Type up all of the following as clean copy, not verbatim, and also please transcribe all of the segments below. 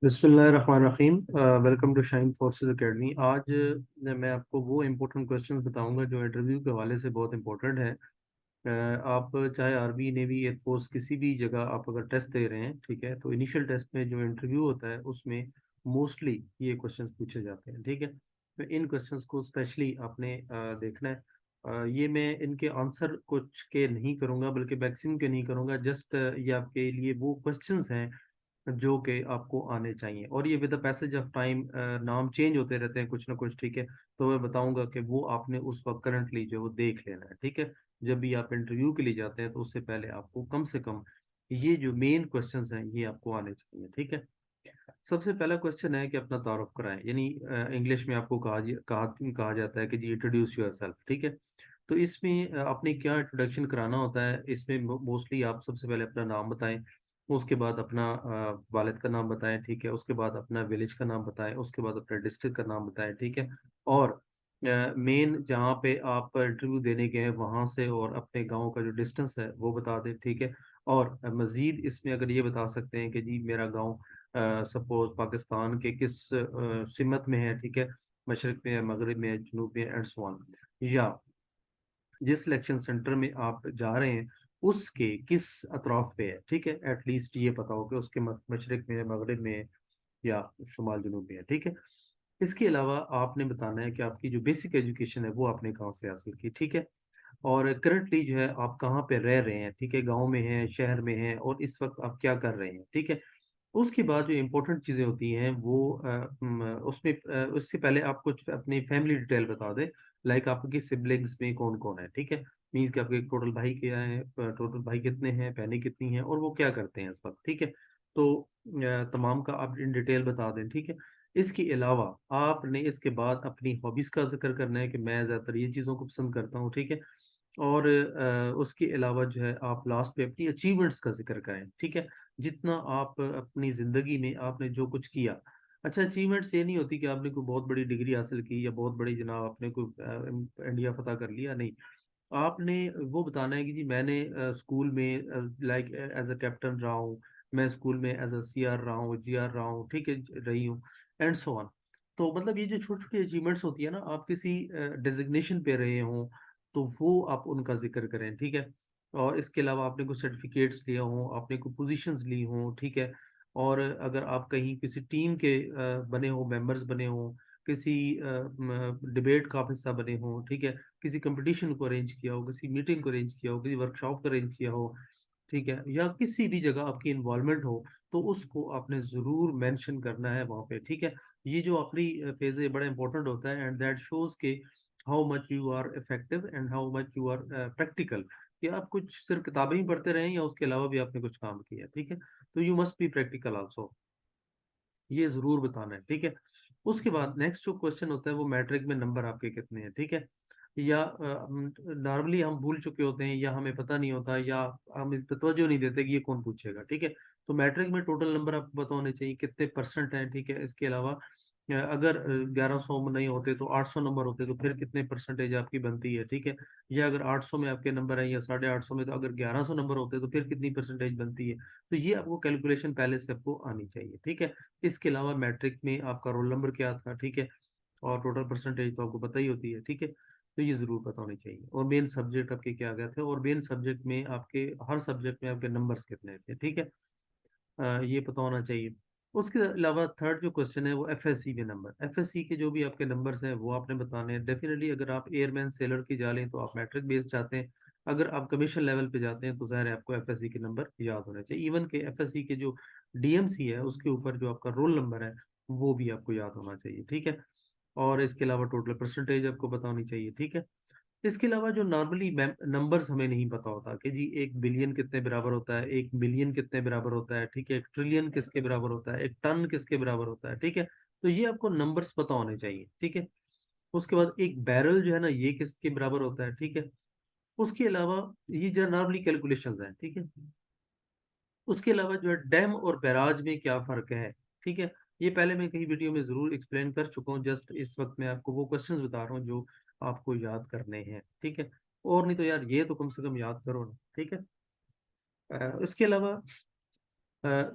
बिस्मिल्लाहिर्रहमानिर्रहीम। Welcome to shine forces academy. आज मैं आपको वो इम्पोर्टेंट क्वेश्चंस बताऊंगा जो इंटरव्यू के हवाले से बहुत इंपॉर्टेंट है। आप चाहे आर्मी नेवी एयरफोर्स किसी भी जगह आप अगर टेस्ट दे रहे हैं, ठीक है, तो इनिशियल टेस्ट में जो इंटरव्यू होता है उसमें मोस्टली ये क्वेश्चंस पूछे जाते हैं, ठीक है। तो इन क्वेश्चंस को स्पेशली आपने देखना है। ये मैं इनके आंसर कुछ के नहीं करूंगा बल्कि मैक्सिमम के नहीं करूंगा। जस्ट ये आपके लिए वो क्वेश्चंस हैं जो कि आपको आने चाहिए, और ये with the passage of time नाम चेंज होते रहते हैं कुछ ना कुछ, ठीक है। तो मैं बताऊंगा कि वो आपने उस वक्त करंटली जो वो देख लेना है, ठीक है। जब भी आप इंटरव्यू के लिए जाते हैं तो उससे पहले आपको कम से कम ये जो मेन क्वेश्चंस हैं ये आपको आने चाहिए, ठीक है। सबसे पहला क्वेश्चन है कि अपना तारुफ कराएं, यानी इंग्लिश में आपको कहा जाता है कि जी इंट्रोड्यूस योर सेल्फ, ठीक है। तो इसमें आपने क्या इंट्रोडक्शन कराना होता है, इसमें मोस्टली आप सबसे पहले अपना नाम बताएं, उसके बाद अपना वालिद का नाम बताएं, ठीक है। उसके बाद अपना विलेज का नाम बताएं, उसके बाद अपना डिस्ट्रिक्ट का नाम बताएं, ठीक है। और मेन जहाँ पे आप इंटरव्यू देने गए हैं वहाँ से और अपने गांव का जो डिस्टेंस है वो बता दें, ठीक है। और मज़ीद इसमें अगर ये बता सकते हैं कि जी मेरा गांव सपोज पाकिस्तान के किस सिमत में है, ठीक है, मशरक में है, मगरब में है, जनूब में है, एंड सो ऑन। या जिस सिलेक्शन सेंटर में आप जा रहे हैं उसके किस अतराफ पे है, ठीक है। एटलीस्ट ये पता हो कि उसके मशरक में है, मगरब में है, या शुमाल जनूब में है, ठीक है। इसके अलावा आपने बताना है कि आपकी जो बेसिक एजुकेशन है वो आपने कहाँ से हासिल की, ठीक है। और करंटली जो है आप कहाँ पे रह रहे हैं, ठीक है, गांव में हैं, शहर में हैं, और इस वक्त आप क्या कर रहे हैं, ठीक है। उसके बाद जो इम्पोर्टेंट चीज़ें होती हैं वो उसमें उससे पहले आप कुछ अपनी फैमिली डिटेल बता दें। लाइक आपकी सिबलिंग्स में कौन कौन है, ठीक है। मीन्स कि आपके टोटल भाई क्या है, टोटल भाई कितने हैं, बहनें कितनी हैं, और वो क्या करते हैं इस वक्त, ठीक है। तो तमाम का आप इन डिटेल बता दें, ठीक है। इसके अलावा आपने इसके बाद अपनी हॉबीज़ का जिक्र करना है कि मैं ज़्यादातर ये चीज़ों को पसंद करता हूँ, ठीक है। और उसके अलावा जो है आप लास्ट पे अपनी अचीवमेंट्स का जिक्र करें, ठीक है। जितना आप अपनी ज़िंदगी में आपने जो कुछ किया। अच्छा, अचीवमेंट्स ये नहीं होती कि आपने कोई बहुत बड़ी डिग्री हासिल की या बहुत बड़ी जनाब आपने कोई इंडिया फतह कर लिया, नहीं। आपने वो बताना है कि जी मैंने स्कूल में लाइक एज अ कैप्टन रहा हूँ, मैं स्कूल में एज अ सी आर रहा हूँ, जी आर रहा हूँ, ठीक है, रही हूँ, एंड सो ऑन। तो मतलब ये जो छोटी छोटी अचीवमेंट्स होती है ना, आप किसी डेजिग्नेशन पे रहे हों तो वो आप उनका जिक्र करें, ठीक है। और इसके अलावा आपने कुछ सर्टिफिकेट्स लिए हों, आपने कोई पोजीशंस ली हों, ठीक है। और अगर आप कहीं किसी टीम के बने हो, मेंबर्स बने हों, किसी डिबेट का आप हिस्सा बने हों, ठीक है, किसी कंपटीशन को अरेंज किया हो, किसी मीटिंग को अरेंज किया हो, किसी वर्कशॉप को अरेंज किया हो, ठीक है, या किसी भी जगह आपकी इन्वॉल्वमेंट हो, तो उसको आपने ज़रूर मेंशन करना है वहाँ पे, ठीक है। ये जो आखिरी फेज है बड़ा इंपॉर्टेंट होता है, एंड दैट शोज के how much you are effective and how much you are practical, कि आप कुछ सिर्फ किताबें ही पढ़ते रहें या उसके अलावा भी आपने कुछ काम किया, ठीक है। तो you must be practical also, ये ज़रूर बताना है, ठीक है। उसके बाद नेक्स्ट जो क्वेश्चन होता है वो मैट्रिक में नंबर आपके कितने हैं, ठीक है। या नॉर्मली हम भूल चुके होते हैं या हमें पता नहीं होता या हम इस पे तवज्जो नहीं देते कि ये कौन पूछेगा, ठीक है। तो मैट्रिक में टोटल नंबर आपको पता होने चाहिए कितने परसेंट हैं, ठीक है। इसके अलावा अगर 1100 में नहीं होते तो 800 नंबर होते तो फिर कितने परसेंटेज आपकी बनती है, ठीक है। या अगर 800 में आपके नंबर है या 850 में, तो अगर 1100 नंबर होते तो फिर कितनी परसेंटेज बनती है। तो ये आपको कैलकुलेशन पहले से आपको आनी चाहिए, ठीक है। इसके अलावा मैट्रिक में आपका रोल नंबर क्या था, ठीक है, और टोटल परसेंटेज तो आपको पता ही होती है, ठीक है। तो ये ज़रूर पता होनी चाहिए, और मेन सब्जेक्ट आपके क्या गए थे, और मेन सब्जेक्ट में आपके हर सब्जेक्ट में आपके नंबर्स कितने थे, ठीक है। ये पता होना चाहिए। उसके अलावा थर्ड जो क्वेश्चन है वो एफएससी के नंबर, एफएससी के जो भी आपके नंबर्स हैं वो आपने बताने हैं। डेफिनेटली अगर आप एयरमैन सेलर की जा लें तो आप मैट्रिक बेस्ड चाहते हैं, अगर आप कमीशन लेवल पे जाते हैं तो ज़ाहिर है आपको एफएससी के नंबर याद होने चाहिए। इवन के एफएससी के जो डीएमसी है उसके ऊपर जो आपका रोल नंबर है वो भी आपको याद होना चाहिए, ठीक है। और इसके अलावा टोटल परसेंटेज आपको पता होनी चाहिए, ठीक है। इसके अलावा जो नॉर्मली नंबर्स हमें नहीं पता होता कि जी एक बिलियन कितने बराबर होता है, एक मिलियन कितने बराबर होता है, ठीक है, एक ट्रिलियन किसके बराबर होता है, एक टन किसके बराबर होता है, ठीक है। तो ये आपको नंबर्स पता होने चाहिए, ठीक है। उसके बाद एक बैरल जो है ना ये किसके बराबर होता है, ठीक है। उसके अलावा ये जो नॉर्मली कैलकुलेशंस हैं, ठीक है। उसके अलावा जो है डैम और बैराज में क्या फ़र्क है, ठीक है। ये पहले मैं कहीं वीडियो में ज़रूर एक्सप्लेन कर चुका हूँ, जस्ट इस वक्त मैं आपको वो क्वेश्चंस बता रहा हूँ जो आपको याद करने हैं, ठीक है। और नहीं तो यार ये तो कम से कम याद करो ना, ठीक है। इसके अलावा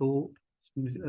2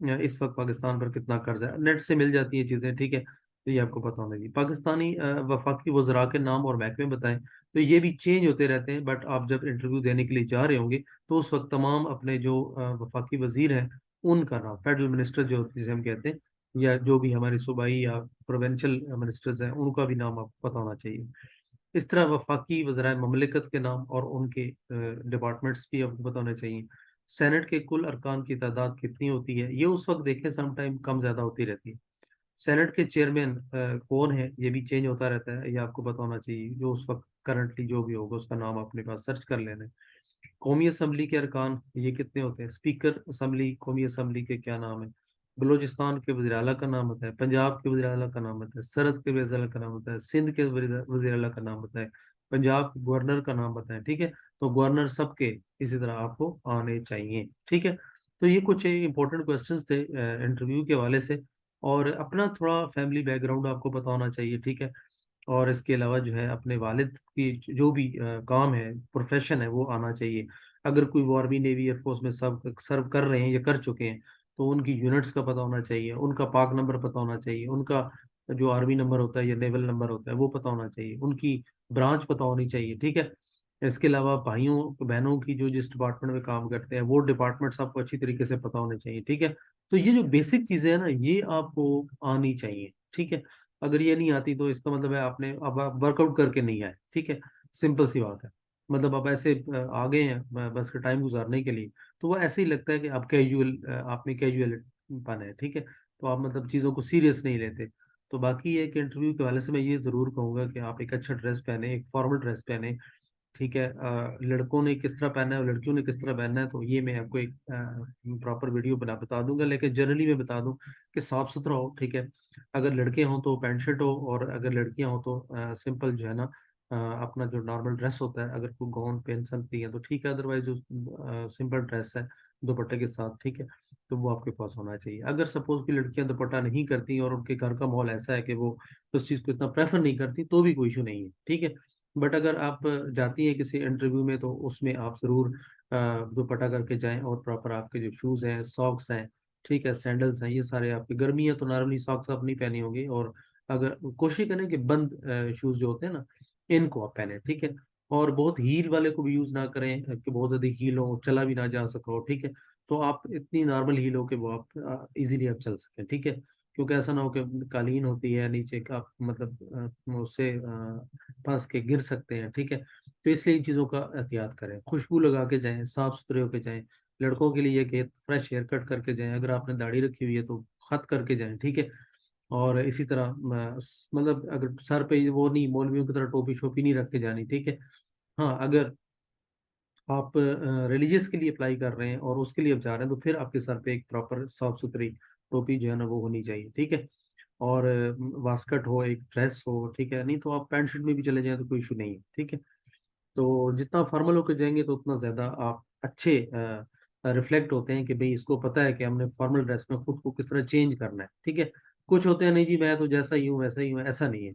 इस वक्त पाकिस्तान पर कितना कर्ज है, नेट से मिल जाती है चीज़ें, ठीक है। तो ये आपको पता होना चाहिए। पाकिस्तानी वफाकी वज़रा के नाम और महकमे बताएं, तो ये भी चेंज होते रहते हैं, बट आप जब इंटरव्यू देने के लिए जा रहे होंगे तो उस वक्त तमाम अपने जो वफाकी वजीर हैं उनका नाम, फेडरल मिनिस्टर जो जिसे हम कहते हैं, या जो भी हमारे सूबाई या प्रोविंशियल मिनिस्टर्स हैं, उनका भी नाम आपको पता होना चाहिए। इस तरह वफाकी वज़राए ममलिकत के नाम और उनके डिपार्टमेंट्स भी आपको पता होने चाहिए। सेनेट के कुल अरकान की तादाद कितनी होती है, ये उस वक्त देखें सम टाइम कम ज़्यादा होती रहती है। सेनेट के चेयरमैन कौन है, ये भी चेंज होता रहता है, ये आपको पता होना चाहिए। जो उस वक्त करंटली जो भी होगा उसका नाम अपने पास सर्च कर लेना है। कौमी असम्बली के अरकान ये कितने होते हैं, स्पीकर असम्बली कौमी असम्बली के क्या नाम है। बलूचिस्तान के वज़ीर आला का नाम होता है, पंजाब के वज़ीर आला का नाम होता है, सरहद के वज़ीर आला का नाम होता है, सिंध के वज़ीर आला का नाम होता है, पंजाब के गवर्नर का नाम बताएं, ठीक है। तो गवर्नर सबके इसी तरह आपको आने चाहिए, ठीक है। तो ये कुछ इंपॉर्टेंट क्वेश्चंस थे इंटरव्यू के हवाले से। और अपना थोड़ा फैमिली बैकग्राउंड आपको पता होना चाहिए, ठीक है। और इसके अलावा जो है अपने वालिद की जो भी काम है, प्रोफेशन है, वो आना चाहिए। अगर कोई वो आर्मी नेवी एयरफोर्स में सब सर्व कर रहे हैं या कर चुके हैं, तो उनकी यूनिट्स का पता होना चाहिए, उनका पाक नंबर पता होना चाहिए, उनका जो आर्मी नंबर होता है या नेवल नंबर होता है वो पता होना चाहिए, उनकी ब्रांच पता होनी चाहिए, ठीक है। इसके अलावा भाइयों बहनों की जो जिस डिपार्टमेंट में काम करते हैं वो डिपार्टमेंट्स आपको अच्छी तरीके से पता होने चाहिए, ठीक है। तो ये जो बेसिक चीज़ें हैं ना, ये आपको आनी चाहिए, ठीक है। अगर ये नहीं आती तो इसका मतलब है आपने अब आप वर्कआउट करके नहीं आए, ठीक है। सिंपल सी बात है। मतलब आप ऐसे आ गए हैं बस के टाइम गुजारने के लिए, तो वो ऐसे ही लगता है कि आप कैजुअल, आप में कैजुअल पन है, ठीक है। तो आप मतलब चीज़ों को सीरियस नहीं लेते। तो बाकी ये कि इंटरव्यू के वाले से मैं ये ज़रूर कहूँगा कि आप एक अच्छा ड्रेस पहने, एक फॉर्मल ड्रेस पहने, ठीक है। लड़कों ने किस तरह पहनना है और लड़कियों ने किस तरह पहनना है, तो ये मैं आपको एक प्रॉपर वीडियो बता दूंगा। लेकिन जनरली मैं बता दूं कि साफ सुथरा हो, ठीक है। अगर लड़के हों तो पैंट शर्ट हो, और अगर लड़कियां हो तो सिंपल जो है ना, अपना जो नॉर्मल ड्रेस होता है, अगर कोई गाउन पहन सकती है तो ठीक है, अदरवाइज जो सिंपल ड्रेस है दुपट्टे के साथ, ठीक है, तो वो आपके पास होना चाहिए। अगर सपोज की लड़कियां दुपट्टा नहीं करती और उनके घर का माहौल ऐसा है कि वो उस चीज़ को इतना प्रेफर नहीं करती, तो भी कोई इशू नहीं है, ठीक है। बट अगर आप जाती हैं किसी इंटरव्यू में, तो उसमें आप ज़रूर दुपट्टा करके जाएं, और प्रॉपर आपके जो शूज़ हैं, सॉक्स हैं, ठीक है, सैंडल्स हैं, ये सारे आपकी, गर्मी है तो नॉर्मली सॉक्स आप नहीं पहने होंगे, और अगर कोशिश करें कि बंद शूज़ जो होते हैं ना, इनको आप पहने, ठीक है। और बहुत हील वाले को भी यूज़ ना करें कि बहुत ज़्यादा हील हो, चला भी ना जा सको, ठीक है। तो आप इतनी नॉर्मल हील हो कि वो आप इजीली आप चल सकें, ठीक है। क्योंकि ऐसा ना हो कि कालीन होती है नीचे का, आप मतलब उससे फंस के गिर सकते हैं, ठीक है। तो इसलिए इन चीज़ों का एहतियात करें, खुशबू लगा के जाएं, साफ सुथरे होके जाएं। लड़कों के लिए कि फ्रेश हेयर कट करके जाएं, अगर आपने दाढ़ी रखी हुई है तो खत करके जाएं, ठीक है। और इसी तरह मतलब अगर सर पे वो नहीं, मौलवियों की तरह टोपी शोपी नहीं रख के जानी, ठीक है। हाँ, अगर आप रिलीजियस के लिए अप्लाई कर रहे हैं और उसके लिए आप जा रहे हैं, तो फिर आपके सर पे एक प्रॉपर साफ सुथरी टोपी जो है ना वो होनी चाहिए, ठीक है। और वास्कट हो, एक ड्रेस हो, ठीक है। नहीं तो आप पैंट शर्ट में भी चले जाएं तो कोई इशू नहीं है, ठीक है। तो जितना फॉर्मल होकर जाएंगे तो उतना ज़्यादा आप अच्छे रिफ्लेक्ट होते हैं कि भाई इसको पता है कि हमने फॉर्मल ड्रेस में खुद को किस तरह चेंज करना है, ठीक है। कुछ होते हैं नहीं जी मैं तो जैसा ही हूँ वैसा ही हूँ, ऐसा नहीं है।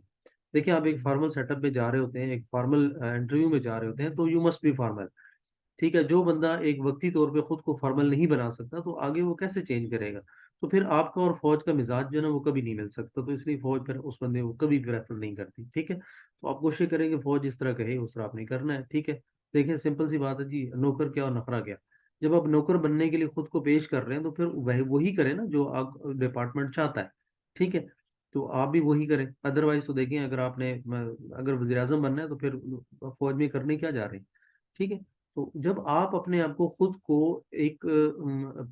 देखिए, आप एक फॉर्मल सेटअप में जा रहे होते हैं, एक फॉर्मल इंटरव्यू में जा रहे होते हैं, तो यू मस्ट बी फॉर्मल, ठीक है। जो बंदा एक वक्ती तौर पे खुद को फॉर्मल नहीं बना सकता, तो आगे वो कैसे चेंज करेगा। तो फिर आपका और फौज का मिजाज जो है ना वो कभी नहीं मिल सकता, तो इसलिए फौज फिर उस बंदे को कभी प्रेफर नहीं करती, ठीक है। तो आप कोशिश करेंगे फौज जिस तरह कहे उस तरह आपने करना है, ठीक है। देखिए, सिंपल सी बात है जी, नौकर क्या और नखरा क्या। जब आप नौकर बनने के लिए खुद को पेश कर रहे हैं, तो फिर वही वही करें ना जो आप डिपार्टमेंट चाहता है, ठीक है। तो आप भी वही करें। अदरवाइज तो देखें, अगर आपने अगर वजीर आजम बनना है तो फिर फौज में करने क्या जा रहे हैं, ठीक है। तो जब आप अपने आप को खुद को एक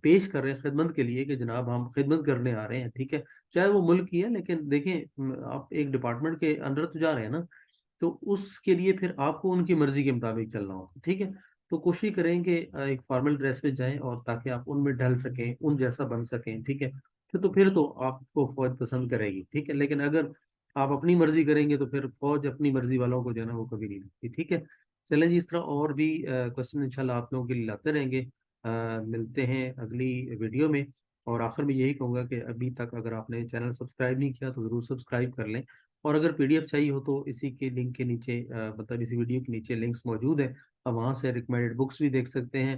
पेश कर रहे हैं खिदमत के लिए कि जनाब हम खिदमत करने आ रहे हैं, ठीक है, चाहे वो मुल्क की है, लेकिन देखें आप एक डिपार्टमेंट के अंदर तो जा रहे हैं ना, तो उसके लिए फिर आपको उनकी मर्जी के मुताबिक चलना होगा, ठीक है। तो कोशिश करें कि एक फॉर्मल ड्रेस में जाएं, और ताकि आप उनमें ढल सकें, उन जैसा बन सकें, ठीक है। फिर तो आपको फौज पसंद करेगी, ठीक है। लेकिन अगर आप अपनी मर्जी करेंगे तो फिर फौज अपनी मर्जी वालों को जो है ना वो कभी नहीं देती, ठीक है। चलें जी, इस तरह और भी क्वेश्चन इंशाल्लाह आप लोगों के लिए लाते रहेंगे। मिलते हैं अगली वीडियो में। और आखिर में यही कहूँगा कि अभी तक अगर आपने चैनल सब्सक्राइब नहीं किया तो ज़रूर सब्सक्राइब कर लें। और अगर पीडीएफ चाहिए हो तो इसी के लिंक के नीचे मतलब इसी वीडियो के नीचे लिंक्स मौजूद है, आप वहाँ से रिकमेंडेड बुक्स भी देख सकते हैं।